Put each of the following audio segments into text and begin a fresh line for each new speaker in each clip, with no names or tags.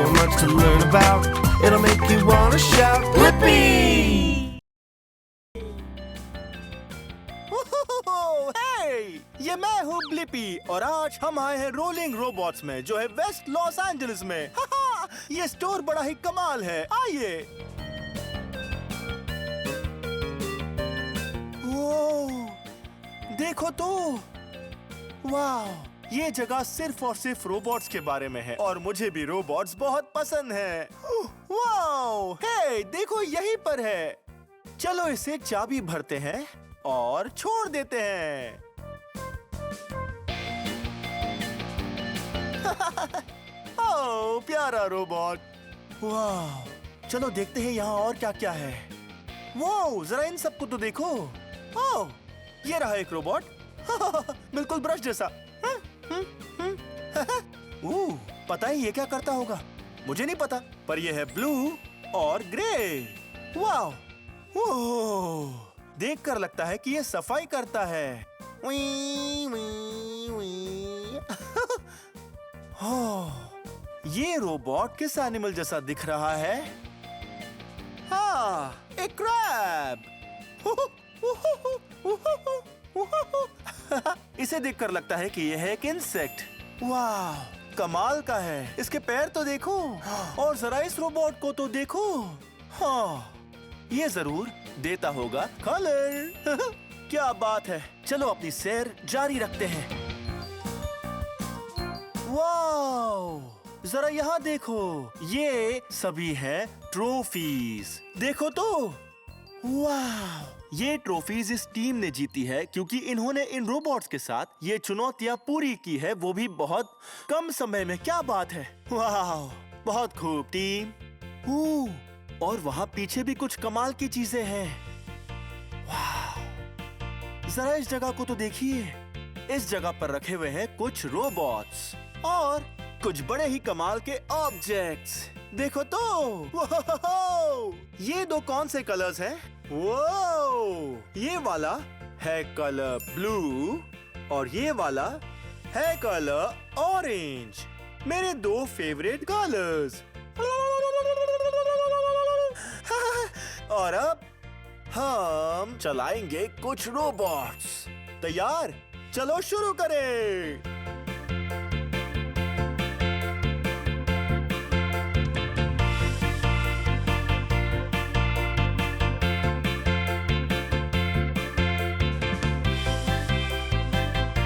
so much to learn about. It'll make you wanna shout, Blippi!
Hey! ये मैं हूँ Blippi और आज हम आए हैं रोलिंग रोबोट्स में जो है वेस्ट लॉस एंजलिस में। ये स्टोर बड़ा ही कमाल है, आइए। देखो तो, वाह! ये जगह सिर्फ और सिर्फ रोबोट्स के बारे में है और मुझे भी रोबोट्स बहुत पसंद हैं। वाह! हे, देखो यहीं पर है। चलो इसे चाबी भरते हैं और छोड़ देते हैं। ओह, प्यारा रोबोट। वाह! चलो देखते हैं यहाँ और क्या क्या है। वाह! जरा इन सबको तो देखो। ओह, ये रहा एक रोबोट। बिल्कुल ब्रश जैसा। पता है ये क्या करता होगा? मुझे नहीं पता, पर ये है ब्लू और ग्रे। वाह! ओह, देखकर लगता है कि ये सफाई करता है। वी, वी, वी। ये रोबोट किस एनिमल जैसा दिख रहा है? हाँ, एक क्रैब। इसे देखकर लगता है कि यह है एक इंसेक्ट। वाह, कमाल का है। इसके पैर तो देखो और जरा इस रोबोट को तो देखो। हाँ, ये जरूर देता होगा कलर। क्या बात है। चलो अपनी सैर जारी रखते हैं। वाह, जरा यहाँ देखो, ये सभी हैं ट्रॉफीज। देखो तो। वाह, ये ट्रॉफीज इस टीम ने जीती है क्योंकि इन्होंने इन रोबोट्स के साथ ये चुनौतियां पूरी की है, वो भी बहुत कम समय में। क्या बात है। वाह, बहुत खूब टीम। और वहाँ पीछे भी कुछ कमाल की चीजें हैं। वाह, जरा इस जगह को तो देखिए। इस जगह पर रखे हुए हैं कुछ रोबोट्स और कुछ बड़े ही कमाल के ऑब्जेक्ट्स। देखो तो। ये दो कौन से कलर्स हैं? ये वाला है कलर ब्लू और ये वाला है कलर ऑरेंज। मेरे दो फेवरेट कलर्स। और अब हम चलाएंगे कुछ रोबोट्स। तैयार? चलो शुरू करें।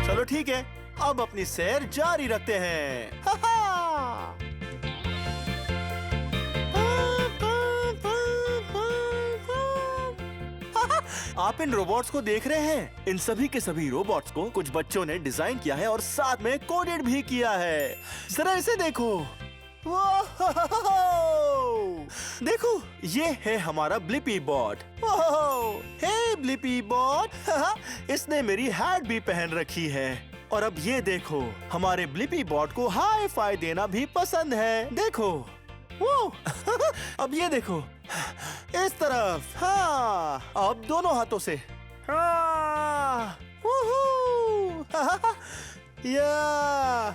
चलो ठीक है, अब अपनी सैर जारी रखते हैं। आप इन रोबोट्स को देख रहे हैं? इन सभी के सभी रोबोट्स को कुछ बच्चों ने डिजाइन किया है और साथ में कोडेड भी किया है। जरा इसे देखो। देखो, ये है हमारा ब्लिपी बॉट। हे ब्लिपी बॉट, इसने मेरी हैट भी पहन रखी है। और अब ये देखो, हमारे ब्लिपी बॉट को हाई फाई देना भी पसंद है। देखो। अब ये देखो, इस तरफ। हाँ, अब दोनों हाथों से। हाँ, या।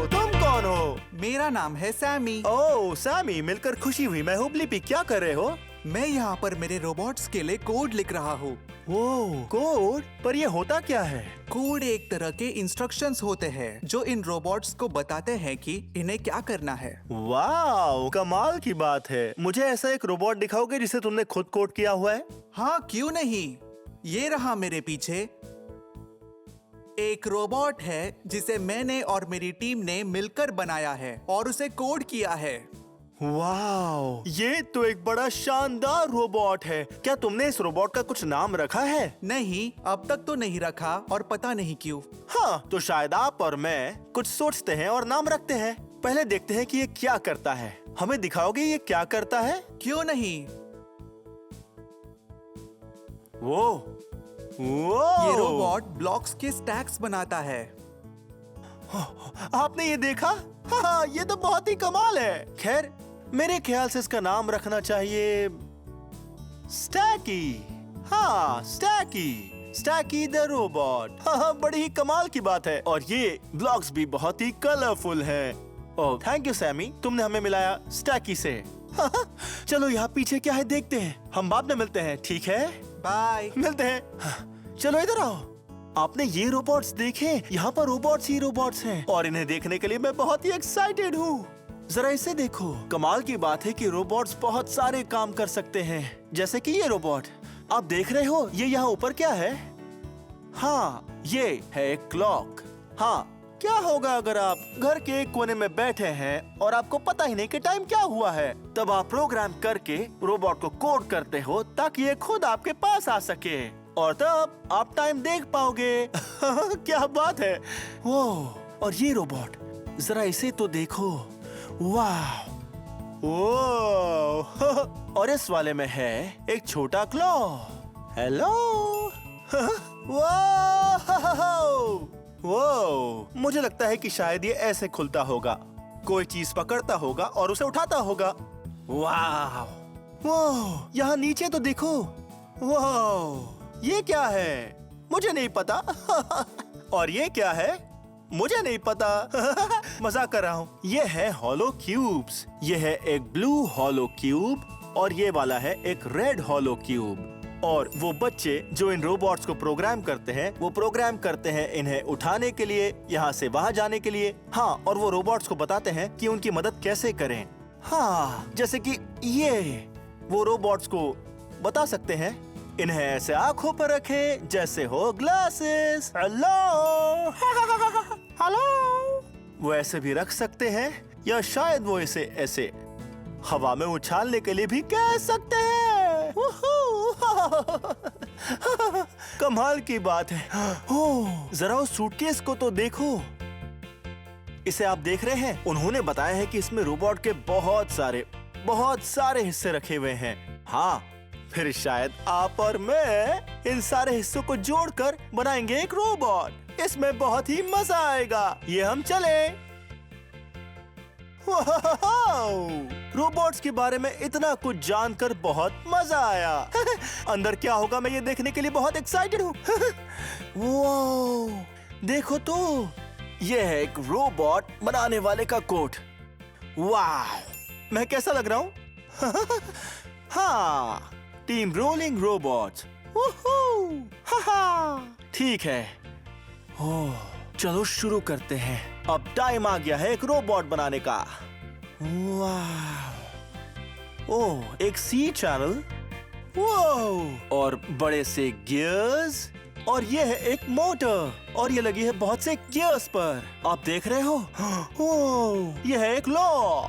तुम कौन हो?
मेरा नाम है सैमी।
ओह सैमी, मिलकर खुशी हुई। मैं हूँ ब्लिपी। क्या कर रहे हो?
मैं यहाँ पर मेरे रोबोट्स के लिए कोड लिख रहा हूँ।
कोड? पर ये होता क्या है?
कोड एक तरह के इंस्ट्रक्शंस होते हैं जो इन रोबोट्स को बताते हैं कि इन्हें क्या करना है।
वाह, कमाल की बात है। मुझे ऐसा एक रोबोट दिखाओगे जिसे तुमने खुद कोड किया हुआ है?
हाँ, क्यों नहीं। ये रहा मेरे पीछे। एक रोबोट है जिसे मैंने और मेरी टीम ने मिलकर बनाया है और उसे कोड किया है।
वाह, ये तो एक बड़ा शानदार रोबोट है। क्या तुमने इस रोबोट का कुछ नाम रखा है?
नहीं, अब तक तो नहीं रखा और पता नहीं क्यों।
हाँ, तो शायद आप और मैं कुछ सोचते हैं और नाम रखते हैं। पहले देखते हैं कि ये क्या करता है। हमें दिखाओगे ये क्या करता है?
क्यों नहीं। ये रोबोट ब्लॉक्स के स्टैक्स बनाता है।
आपने ये देखा? हाँ, ये तो बहुत ही कमाल है। खैर, मेरे ख्याल से इसका नाम रखना चाहिए स्टैकी। हाँ, स्टैकी। स्टैकी द रोबोट। हाँ, बड़ी ही कमाल की बात है। और ये ब्लॉक्स भी बहुत ही कलरफुल हैं। ओह थैंक यू सैमी, तुमने हमें मिलाया स्टैकी से। चलो यहाँ पीछे क्या है देखते हैं। हम बाद में मिलते हैं, ठीक है?
बाय।
मिलते हैं। चलो इधर आओ। आपने ये रोबोट्स देखे? यहाँ पर रोबोट्स ही रोबोट्स हैं और इन्हें देखने के लिए मैं बहुत ही एक्साइटेड हूँ। जरा इसे देखो। कमाल की बात है कि रोबोट्स बहुत सारे काम कर सकते हैं, जैसे कि ये रोबोट आप देख रहे हो। ये यहाँ ऊपर क्या है? हाँ, ये है एक क्लॉक। हाँ, क्या होगा अगर आप घर के एक कोने में बैठे हैं और आपको पता ही नहीं कि टाइम क्या हुआ है। तब आप प्रोग्राम करके रोबोट को कोड करते हो ताकि ये खुद आपके पास आ सके और तब आप टाइम देख पाओगे। क्या बात है। वो और ये रोबोट, जरा इसे तो देखो। वाह, ओह। और इस वाले में है एक छोटा क्लॉ। हेलो। वो मुझे लगता है कि शायद ये ऐसे खुलता होगा। कोई चीज पकड़ता होगा और उसे उठाता होगा। वाह, वो यहाँ नीचे तो देखो। वाह, ये क्या है? मुझे नहीं पता। और ये क्या है? मुझे नहीं पता। मजाक कर रहा हूँ। ये है हॉलो क्यूब्स। ये है एक ब्लू हॉलो क्यूब और ये वाला है एक रेड हॉलो क्यूब। और वो बच्चे जो इन रोबोट्स को प्रोग्राम करते हैं, वो प्रोग्राम करते हैं इन्हें उठाने के लिए, यहाँ से वहाँ जाने के लिए। हाँ, और वो रोबोट्स को बताते हैं कि उनकी मदद कैसे करें। हाँ, जैसे कि ये वो रोबोट्स को बता सकते हैं इन्हें ऐसे आंखों पर रखें जैसे हो ग्लासेस। हेलो। हेलो। वो ऐसे भी रख सकते हैं या शायद वो इसे ऐसे हवा में उछालने के लिए भी कह सकते हैं। कमाल की बात है। ओह, जरा उस सूटकेस को तो देखो। इसे आप देख रहे हैं? उन्होंने बताया है कि इसमें रोबोट के बहुत सारे हिस्से रखे हुए हैं। हाँ, फिर शायद आप और मैं इन सारे हिस्सों को जोड़कर बनाएंगे एक रोबोट। इसमें बहुत ही मजा आएगा। ये हम चले। रोबोट्स के बारे में इतना कुछ जानकर बहुत मजा आया। अंदर क्या होगा मैं ये देखने के लिए बहुत एक्साइटेड हूँ। देखो तो, ये है एक रोबोट बनाने वाले का कोट। वाह, मैं कैसा लग रहा हूँ? हाँ, टीम रोलिंग रोबोट्स। ठीक है। ओह, चलो शुरू करते हैं। अब टाइम आ गया है एक रोबोट बनाने का। वाह, ओह, एक सी चैनल। वाह, और बड़े से गियर्स। और ये है एक मोटर और ये लगी है बहुत से गियर्स पर। आप देख रहे हो? ओह, ये है एक लॉ।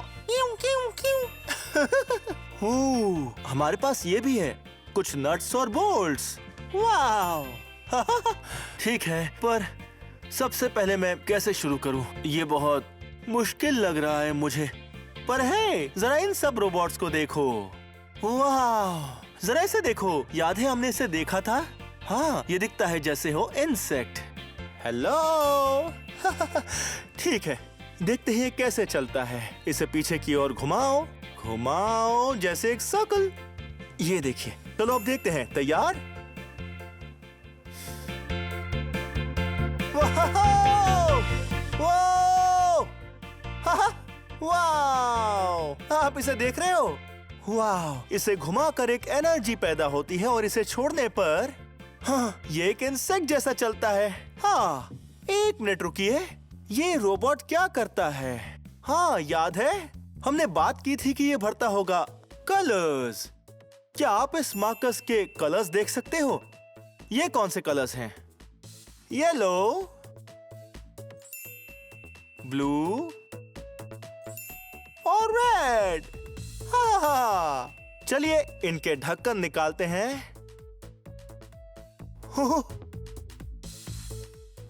हमारे पास ये भी है कुछ नट्स और बोल्ट्स। वाह। ठीक है, पर सबसे पहले मैं कैसे शुरू करूं? ये बहुत मुश्किल लग रहा है मुझे। पर है, जरा इन सब रोबोट्स को देखो। वाह, जरा इसे देखो। याद है हमने इसे देखा था? हाँ, ये दिखता है जैसे हो इंसेक्ट। हेलो। ठीक है, देखते हैं कैसे चलता है। इसे पीछे की ओर घुमाओ, घुमाओ जैसे एक सर्कल। ये देखिए। चलो अब देखते हैं। तैयार? वाह, आप इसे देख रहे हो? वाह, इसे घुमाकर एक एनर्जी पैदा होती है और इसे छोड़ने पर हाँ, ये एक इंसेक्ट जैसा चलता है। हाँ, एक मिनट रुकिए। ये रोबोट क्या करता है? हाँ, याद है हमने बात की थी कि ये भरता होगा कलर्स। क्या आप इस मार्कस के कलर्स देख सकते हो? ये कौन से कलर्स हैं? येलो, ब्लू और रेड। हाँ, चलिए इनके ढक्कन निकालते हैं।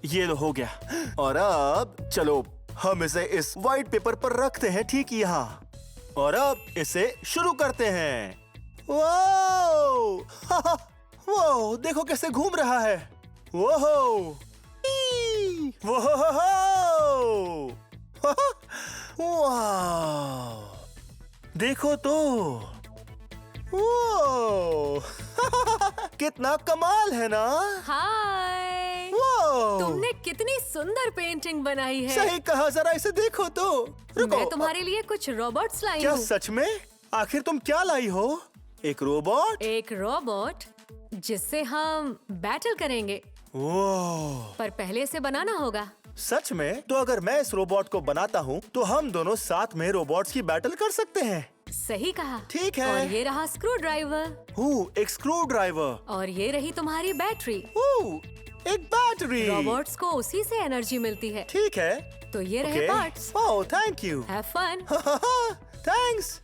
ये लो, हो गया। और अब चलो हम इसे इस व्हाइट पेपर पर रखते हैं, ठीक यहाँ। और अब इसे शुरू करते हैं। वो देखो कैसे घूम रहा है। वो देखो तो। कितना कमाल है ना?
हाय,
वो
तुमने कितनी सुंदर पेंटिंग बनाई है।
सही कहा, जरा इसे देखो तो। रुको,
मैं तुम्हारे लिए कुछ रोबोट्स लाई
क्या
हूँ।
सच में? आखिर तुम क्या लाई हो? एक रोबोट?
एक रोबोट जिससे हम बैटल करेंगे,
वो
पर पहले इसे बनाना होगा।
सच में? तो अगर मैं इस रोबोट को बनाता हूँ तो हम दोनों साथ में रोबोट्स की बैटल कर सकते हैं।
सही कहा।
ठीक है।
और ये रहा स्क्रू ड्राइवर,
एक स्क्रू ड्राइवर।
और ये रही तुम्हारी बैटरी।
एक बैटरी।
रोबोट्स को उसी से एनर्जी मिलती है।
ठीक है।
तो ये रहे parts.
Oh, thank you.
Have fun.
Thanks.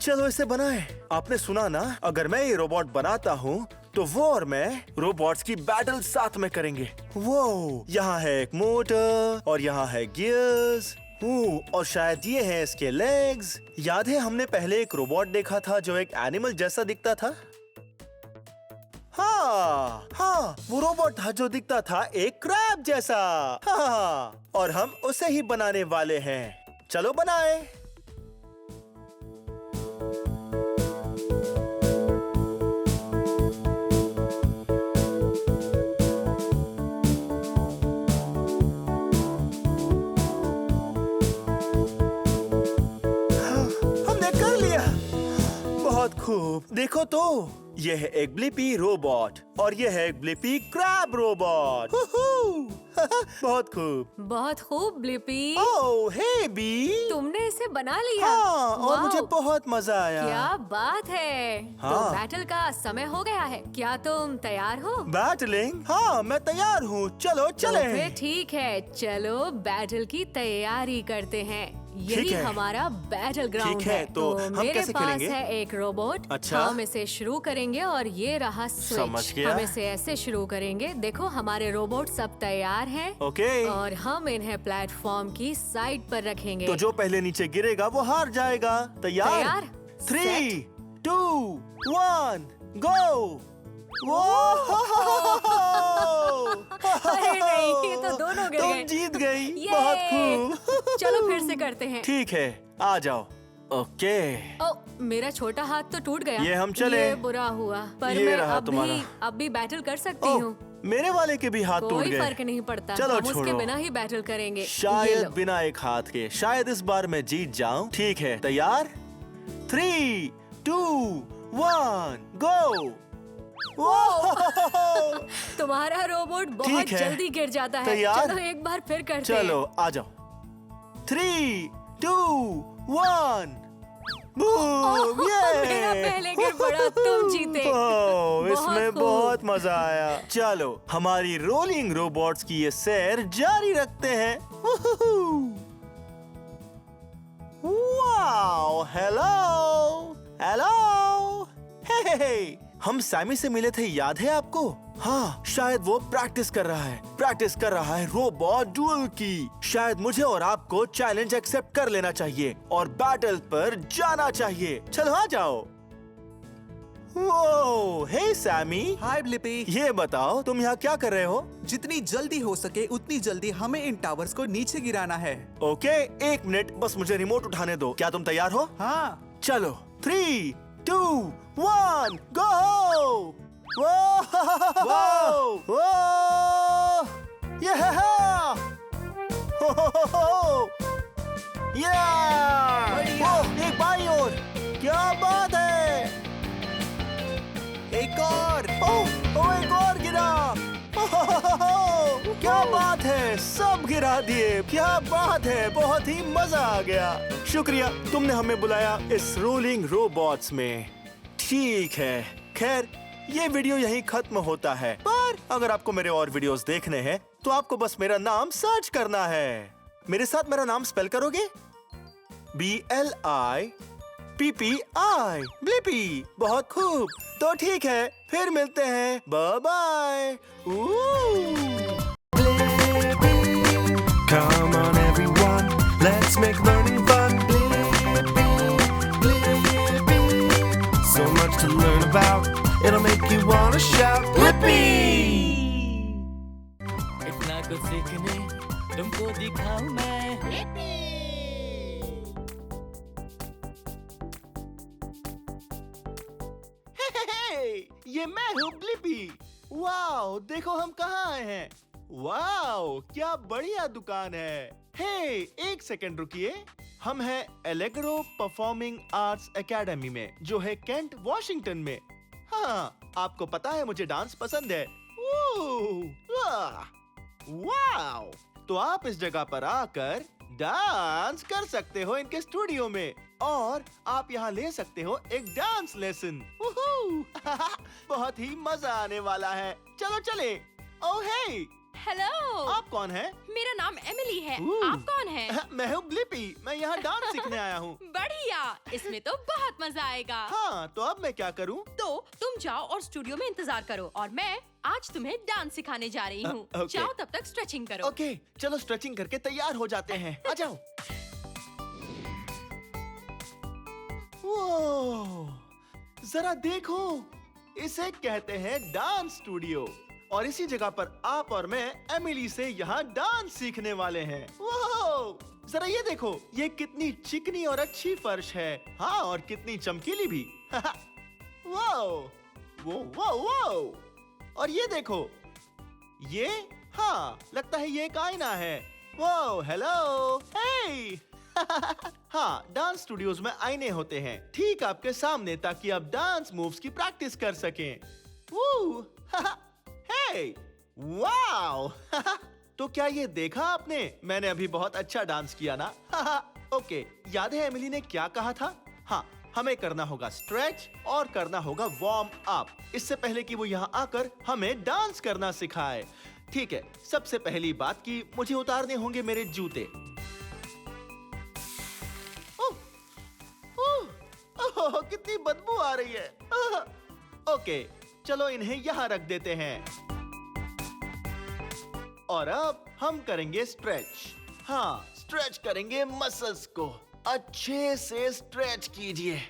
चलो इसे बनाएं। आपने सुना ना, अगर मैं ये रोबोट बनाता हूँ तो वो और मैं रोबोट्स की बैटल साथ में करेंगे। वो यहाँ है एक मोटर और यहाँ है गियर्स, और शायद ये है इसके लेग्स। याद है हमने पहले एक रोबोट देखा था जो एक एनिमल जैसा दिखता था? हाँ, वो रोबोट था जो दिखता था एक क्रैब जैसा। हाँ, और हम उसे ही बनाने वाले हैं। चलो बनाएं। हमने कर लिया। बहुत खूब। देखो तो, यह है एक ब्लिपी रोबोट और यह है एक ब्लिपी क्रैब रोबोट। बहुत खूब।
बहुत खूब ब्लिपी।
ओह, हे बी।
तुमने इसे बना लिया।
हाँ, और
वाओ,
मुझे बहुत मजा आया।
क्या बात है। तो
हाँ।
बैटल का समय हो गया है। क्या तुम तैयार हो?
बैटलिंग? हाँ, मैं तैयार हूँ। चलो
तो
चलें।
फिर ठीक है, चलो बैटल की तैयारी करते हैं। यही
है।
हमारा बैटल ग्राउंड
ठीक है, तो हम
मेरे
कैसे
पास
खेलेंगे?
है एक रोबोट।
अच्छा।
हम इसे शुरू करेंगे और ये रहा
समझ
स्विच।
गया।
हम इसे ऐसे शुरू करेंगे। देखो हमारे रोबोट सब तैयार हैं।
ओके।
और हम इन्हें प्लेटफॉर्म की साइड पर रखेंगे।
तो जो पहले नीचे गिरेगा वो हार जाएगा। तैयार?
तैयार?
3, 2, 1, गो।
अरे नहीं, ये तो दोनों गिर
तुम
गए।
जीत गई।
ये।
बहुत खूब।
चलो फिर से करते हैं।
ठीक है, आ जाओ। ओके।
ओ, मेरा छोटा हाथ तो टूट गया।
ये हम चले।
ये बुरा हुआ, पर
ये
मैं
रहा तुम्हारा।
अब भी बैटल कर सकती
ओह,
हूँ।
मेरे वाले के भी हाथ टूट
कोई
गए।
फर्क नहीं पड़ता।
चलो
हम उसके
छोड़ो।
बिना ही बैटल करेंगे। ये
शायद
लो।
बिना एक हाथ के। शायद इस बार मैं जीत जाऊं। ठीक है, तैयार? 3, 2, 1, गो।
तुम्हारा रोबोट बहुत
ठीक है।
जल्दी गिर जाता है।
तैयार?
चलो एक बार फिर करते हैं।
चलो आ जाओ। 3, 2, 1, बूम!
मेरा पहले गिर पड़ा, तुम जीते।
इसमें
खूब।
बहुत मजा आया। चलो हमारी रोलिंग रोबोट्स की ये सैर जारी रखते हैं। Wow, hello hello. हे, हम सैमी से मिले थे, याद है आपको? हाँ, शायद वो प्रैक्टिस कर रहा है रोबोट डुएल की। शायद मुझे और आपको चैलेंज एक्सेप्ट कर लेना चाहिए और बैटल पर जाना चाहिए। चलो आ जाओ। वो, हे सैमी।
हाय ब्लिपी।
ये बताओ तुम यहाँ क्या कर रहे हो?
जितनी जल्दी हो सके उतनी जल्दी हमें इन टावर्स को नीचे गिराना है।
ओके, 1 मिनट, बस मुझे रिमोट उठाने दो। क्या तुम तैयार हो?
हाँ।
चलो 3, 2, 1, गो! वो! एक बाई और। क्या बात है!
एक और।
एक और गिरा। क्या बात है, सब गिरा दिए। क्या बात है, बहुत ही मजा आ गया। शुक्रिया, तुमने हमें बुलाया इस रोलिंग रोबोट्स में। ठीक है, खैर ये वीडियो यहीं खत्म होता है, पर अगर आपको मेरे और वीडियोस देखने हैं तो आपको बस मेरा नाम सर्च करना है। मेरे साथ मेरा नाम स्पेल करोगे? BLIPPI, Blippi. बहुत खूब। तो ठीक है, फिर मिलते हैं। Bye bye.
Come on everyone, let's make learning fun. So much to learn about, it'll make you wanna shout, Blippi!
इतना कुछ सीखने तुमको दिखाऊं मैं।
Hey! ये मैं हूँ ब्लिपी। वाओ, देखो हम कहाँ आए हैं। वाओ, क्या बढ़िया दुकान है। हे, एक सेकंड रुकिए। हम हैं एलेग्रो परफॉर्मिंग आर्ट्स एकेडमी में, जो है केंट, वॉशिंगटन में। हाँ, आपको पता है मुझे डांस पसंद है। वाओ, तो आप इस जगह पर आकर डांस कर सकते हो इनके स्टूडियो में, और आप यहाँ ले सकते हो एक डांस लेसन। बहुत ही मजा आने वाला है। चलो चले। ओह हे,
हेलो,
आप कौन हैं?
मेरा नाम एमिली है।
ओह।
आप कौन हैं?
मैं हूँ ब्लिपी। मैं यहाँ डांस सीखने आया हूँ।
बढ़िया, इसमें तो बहुत मजा आएगा।
हाँ, तो अब मैं क्या करूँ?
तो तुम जाओ और स्टूडियो में इंतजार करो, और मैं आज तुम्हें डांस सिखाने जा रही हूँ।
ओके।
जाओ, तब तक स्ट्रेचिंग करो।
ओके, चलो स्ट्रेचिंग करके तैयार हो जाते हैं। आ जाओ। वो, जरा देखो, इसे कहते हैं डांस स्टूडियो, और इसी जगह पर आप और मैं एमिली से यहाँ डांस सीखने वाले हैं। वो, जरा ये देखो, ये कितनी चिकनी और अच्छी फर्श है। हाँ, और कितनी चमकीली भी। वो, और ये देखो, ये, हाँ, लगता है ये एक आईना है। वो, हेलो, हे। हाँ, डांस स्टूडियोज में आईने होते हैं ठीक आपके सामने, ताकि आप डांस मूव्स की प्रैक्टिस कर सकें। हे, वाओ। तो क्या ये देखा आपने? मैंने अभी बहुत अच्छा डांस किया ना? ओके, याद है एमिली ने क्या कहा था? हाँ, हमें करना होगा स्ट्रेच और करना होगा वार्म अप, इससे पहले कि वो यहाँ आकर हमें डांस करना सिखाए। ठीक है, सबसे पहली बात कि मुझे उतारने होंगे मेरे जूते। ओह, कितनी बदबू आ रही है। ओके, चलो इन्हें यहाँ रख देते हैं। और अब हम करेंगे स्ट्रेच। हाँ, स्ट्रेच करेंगे मसल्स को। अच्छे से स्ट्रेच कीजिए,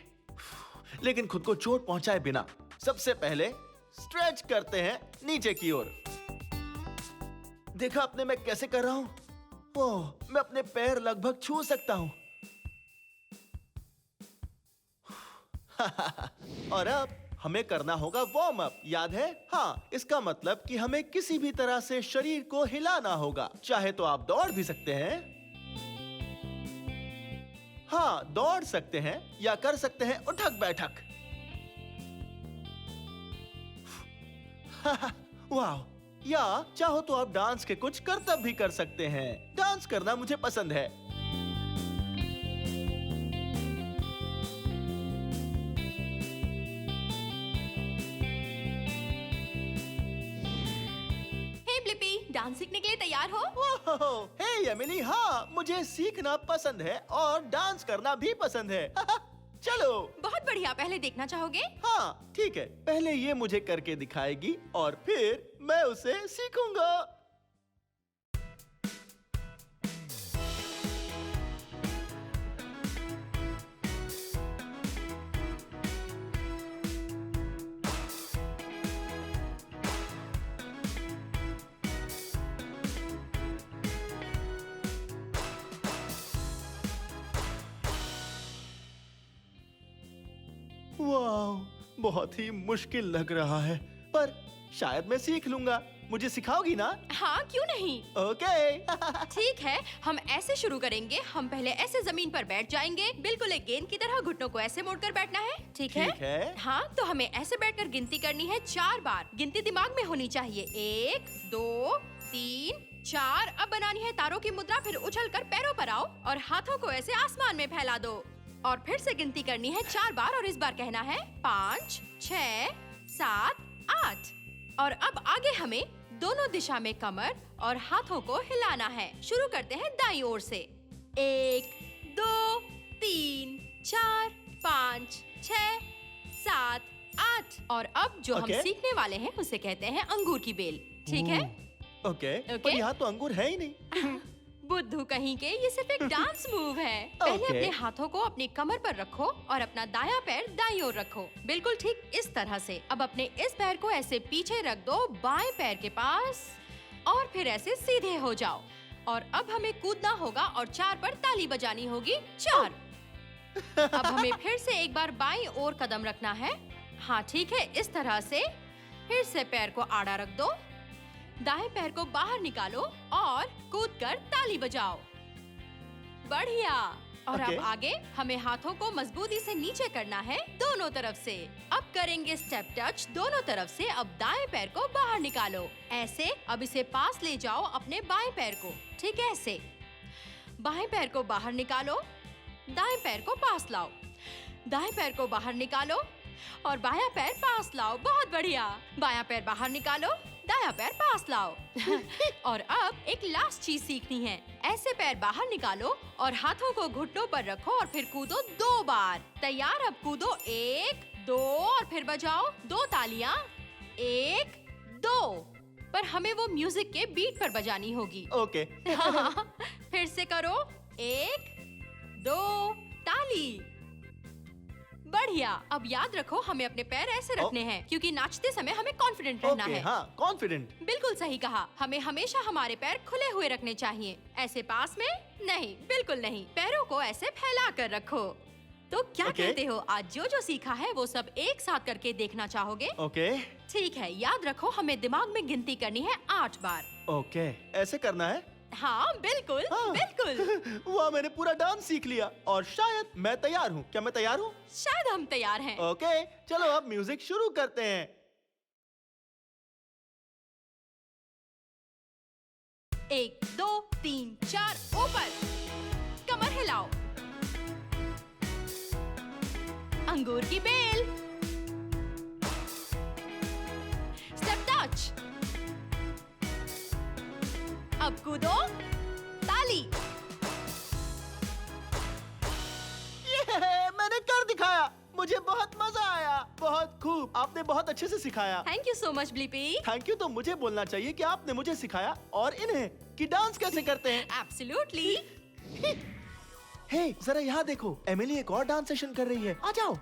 लेकिन खुद को चोट पहुंचाए बिना। सबसे पहले स्ट्रेच करते हैं नीचे की ओर। देखा आपने मैं कैसे कर रहा हूं? ओह, मैं अपने पैर लगभग छू सकता हूं। और अब हमें करना होगा वार्म अप, याद है? हाँ, इसका मतलब कि हमें किसी भी तरह से शरीर को हिलाना होगा। चाहे तो आप दौड़ भी सकते हैं। हाँ, दौड़ सकते हैं या कर सकते हैं उठक बैठक। वाह, या चाहो तो आप डांस के कुछ करतब भी कर सकते हैं। डांस करना मुझे पसंद है।
डांस सीखने के लिए तैयार हो?
हे एमिली, हाँ, मुझे सीखना पसंद है और डांस करना भी पसंद है। चलो।
बहुत बढ़िया, पहले देखना चाहोगे?
हाँ, ठीक है, पहले ये मुझे करके दिखाएगी और फिर मैं उसे सीखूंगा। वाह, बहुत ही मुश्किल लग रहा है, पर शायद मैं सीख लूंगा। मुझे सिखाओगी ना?
हाँ, क्यों नहीं।
ओके।
ठीक है, हम ऐसे शुरू करेंगे। हम पहले ऐसे जमीन पर बैठ जाएंगे, बिल्कुल एक गेंद की तरह। घुटनों को ऐसे मोड़कर बैठना है, ठीक है?
ठीक है।
हाँ, तो हमें ऐसे बैठकर गिनती करनी है 4 बार। गिनती दिमाग में होनी चाहिए। 1, 2, 3, 4। अब बनानी है तारों की मुद्रा। फिर उछलकर पैरों पर आओ और हाथों को ऐसे आसमान में फैला दो, और फिर से गिनती करनी है 4 बार, और इस बार कहना है 5, 6, 7, 8। और अब आगे हमें दोनों दिशा में कमर और हाथों को हिलाना है। शुरू करते हैं दाईं ओर से। 1, 2, 3, 4, 5, 6, 7, 8। और अब जो हम सीखने वाले हैं उसे कहते हैं अंगूर की बेल, ठीक है?
ओके, पर यहाँ तो अंगूर है ही नहीं।
बुद्धू कहीं के, ये सिर्फ एक डांस मूव है। पहले अपने हाथों को अपनी कमर पर रखो और अपना दायां पैर दाईं ओर रखो, बिल्कुल ठीक इस तरह से। अब अपने इस पैर को ऐसे पीछे रख दो बाएं पैर के पास, और फिर ऐसे सीधे हो जाओ। और अब हमें कूदना होगा और 4 पर ताली बजानी होगी। 4। अब हमें फिर से एक बार बाईं ओर कदम रखना है। हाँ, ठीक है, इस तरह से। फिर से पैर को आड़ा रख दो, दाएं पैर को बाहर निकालो और कूदकर ताली बजाओ। बढ़िया। और
Okay.
अब आगे हमें हाथों को मजबूती से नीचे करना है दोनों तरफ से। अब करेंगे स्टेप टच दोनों तरफ से। अब दाएं पैर को बाहर निकालो ऐसे। अब इसे पास ले जाओ अपने बाएं पैर को, ठीक है ऐसे। बाएं पैर को बाहर निकालो, दाएं पैर को पास लाओ, दाएं पैर को बाहर निकालो और बायां पैर पास लाओ। बहुत बढ़िया। बायां पैर बाहर निकालो, दायां पैर पास लाओ। और अब एक लास्ट चीज सीखनी है। ऐसे पैर बाहर निकालो और हाथों को घुटनों पर रखो और फिर कूदो 2 बार। तैयार? अब कूदो 1, 2 और फिर बजाओ 2 तालियां। 1, 2। पर हमें वो म्यूजिक के बीट पर बजानी होगी।
ओके।
हाँ, फिर से करो। 1, 2 ताली। बढ़िया। अब याद रखो हमें अपने पैर ऐसे रखने हैं क्योंकि नाचते समय हमें कॉन्फिडेंट रहना
ओके,
है।
हाँ, कॉन्फिडेंट।
बिल्कुल सही कहा। हमें हमेशा हमारे पैर खुले हुए रखने चाहिए। ऐसे पास में नहीं, बिल्कुल नहीं। पैरों को ऐसे फैला कर रखो। तो क्या
ओके।
कहते हो, आज जो सीखा है वो सब एक साथ करके देखना चाहोगे?
ओके।
ठीक है। याद रखो हमें दिमाग में गिनती करनी है 8 बार।
ओके, ऐसे करना है।
हाँ बिल्कुल,
हाँ।
बिल्कुल।
वाह, मैंने पूरा डांस सीख लिया और शायद मैं तैयार हूँ। क्या मैं तैयार हूँ?
शायद हम तैयार हैं।
ओके, चलो अब म्यूजिक शुरू करते हैं।
1, 2, 3, 4 ऊपर। कमर हिलाओ। अंगूर की बेल। Step touch. अब कूदो ताली।
ये मैंने कर दिखाया। मुझे बहुत मजा आया। बहुत खूब, आपने बहुत अच्छे से सिखाया।
Thank you so much Blippi.
Thank you तो मुझे बोलना चाहिए कि आपने मुझे सिखाया और इन्हें कि डांस कैसे करते हैं।
एब्सोल्युटली।
हे, जरा यहाँ देखो, एमिली एक और डांस सेशन कर रही है। आ जाओ।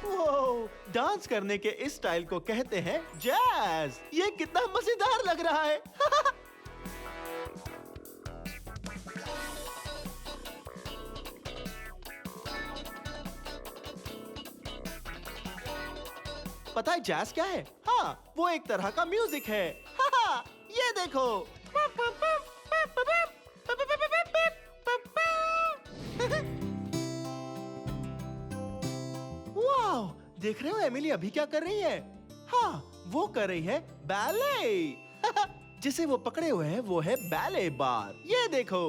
वो डांस करने के इस स्टाइल को कहते हैं जैज। ये कितना मजेदार लग रहा है। पता है जैज क्या है? हाँ, वो एक तरह का म्यूजिक है। हाँ, ये देखो। वाह, देख रहे हो एमिली अभी क्या कर रही है? हाँ, वो कर रही है बैले। जिसे वो पकड़े हुए है वो है बैले बार। ये देखो।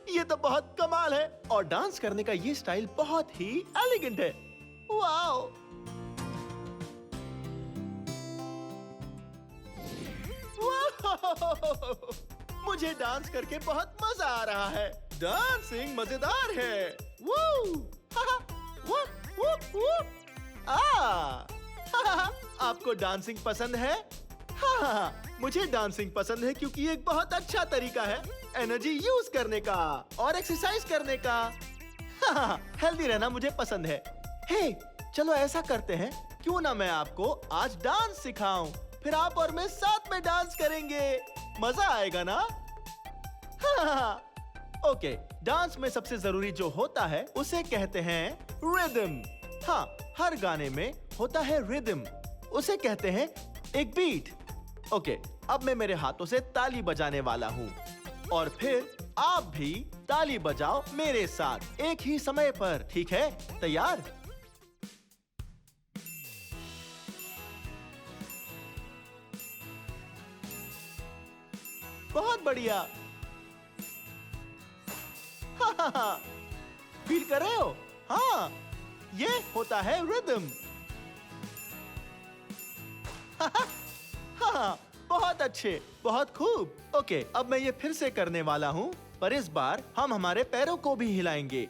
ये तो बहुत कमाल है और डांस करने का ये स्टाइल बहुत ही एलिगेंट है। वाओ! वाओ! मुझे डांस करके बहुत मजा आ रहा है। डांसिंग मजेदार है। वू! वू! वू! वू! आपको डांसिंग पसंद है? हाँ, मुझे डांसिंग पसंद है क्योंकि ये एक बहुत अच्छा तरीका है एनर्जी यूज करने का और एक्सरसाइज करने का। हाँ, हेल्दी रहना मुझे पसंद है। हे, चलो ऐसा करते हैं, क्यों ना मैं आपको आज डांस सिखाऊं, फिर आप और मैं साथ में डांस करेंगे। मजा आएगा ना? हाँ, ओके, डांस में सबसे जरूरी जो होता है उसे कहते हैं रिदम। हाँ, हर गाने में होता है रिदम, उसे कहते हैं एक बीट। ओके, अब मैं मेरे हाथों से ताली बजाने वाला हूँ और फिर आप भी ताली बजाओ मेरे साथ एक ही समय पर, ठीक है? तैयार? बहुत बढ़िया। फील कर रहे हो? हाँ, ये होता है रिदम। हाँ, बहुत अच्छे, बहुत खूब। ओके, अब मैं ये फिर से करने वाला हूँ, पर इस बार हम हमारे पैरों को भी हिलाएंगे,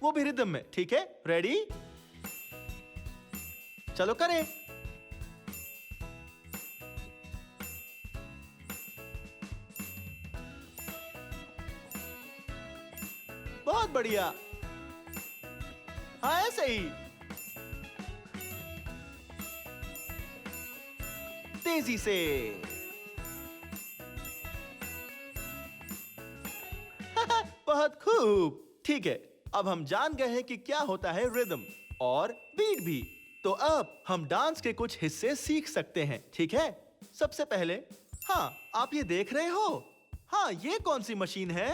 वो भी रिदम में। ठीक है, रेडी? चलो करें। बहुत बढ़िया। हाँ, ऐसे ही। तेजी से। बहुत खूब। ठीक है, अब हम जान गए हैं कि क्या होता है रिदम और बीट भी। तो अब हम डांस के कुछ हिस्से सीख सकते हैं। ठीक है, सबसे पहले, हाँ, आप ये देख रहे हो? हाँ, ये कौन सी मशीन है?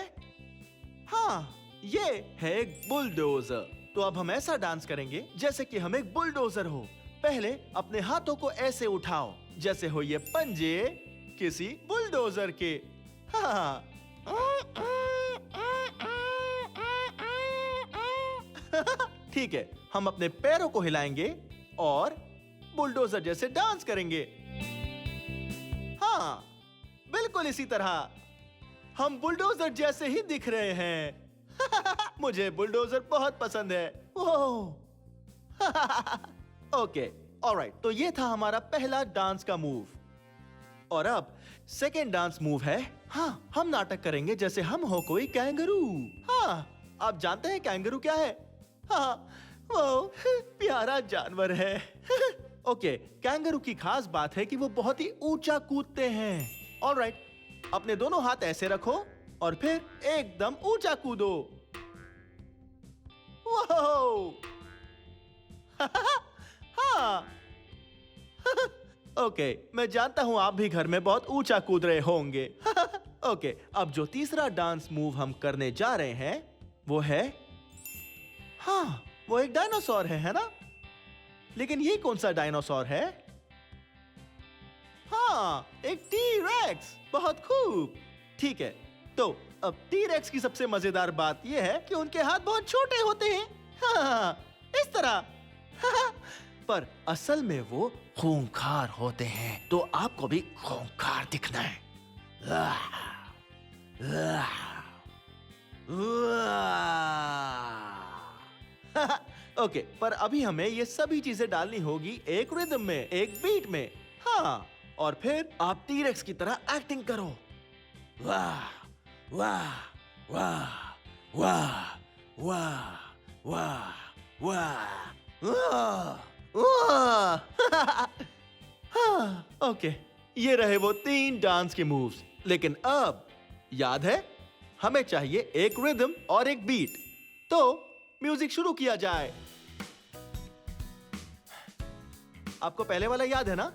हाँ, ये है एक बुलडोजर। तो अब हम ऐसा डांस करेंगे जैसे कि हम एक बुलडोजर हो। पहले अपने हाथों को ऐसे उठाओ जैसे हो ये पंजे किसी बुलडोजर के। हाँ। ठीक है, हम अपने पैरों को हिलाएंगे और बुलडोजर जैसे डांस करेंगे। हाँ, बिल्कुल इसी तरह। हम बुलडोजर जैसे ही दिख रहे हैं। मुझे बुलडोजर बहुत पसंद है। Okay, alright. तो ये था हमारा पहला डांस का मूव। और अब सेकेंड डांस मूव है, हाँ, हम नाटक करेंगे जैसे हम हो कोई कैंगरू। हाँ, आप जानते हैं कैंगरू क्या है? हाँ, वो प्यारा जानवर है। ओके, कैंगरू की खास बात है कि वो बहुत ही ऊंचा कूदते हैं। ऑलराइट, अपने दोनों हाथ ऐसे रखो और फिर एकदम ऊंचा कूदो। वो हाँ। ओके, मैं जानता हूं आप भी घर में बहुत ऊंचा कूद रहे होंगे। ओके, अब जो तीसरा डांस मूव हम करने जा रहे हैं वो है, हाँ, वो एक डायनासोर है ना? लेकिन ये कौन सा डायनासोर है? हाँ, एक टी-रेक्स। बहुत खूब। ठीक है, तो अब टी-रेक्स की सबसे मजेदार बात यह है कि उनके हाथ बहुत छोटे होते हैं। हाँ, इस तरह। पर असल में वो खूंखार होते हैं। तो आपको भी खूंखार दिखना है। ओके, पर अभी हमें ये सभी चीजें डालनी होगी एक रिदम में, एक बीट में। हाँ, और फिर आप टी-रेक्स की तरह एक्टिंग करो। वाह वाह वाह वाह वाह वाह वाह वाह। ओके, ये रहे वो 3 डांस के मूव्स। लेकिन अब याद है, हमें चाहिए एक रिदम और एक बीट। तो म्यूजिक शुरू किया जाए। आपको पहले वाला याद है ना?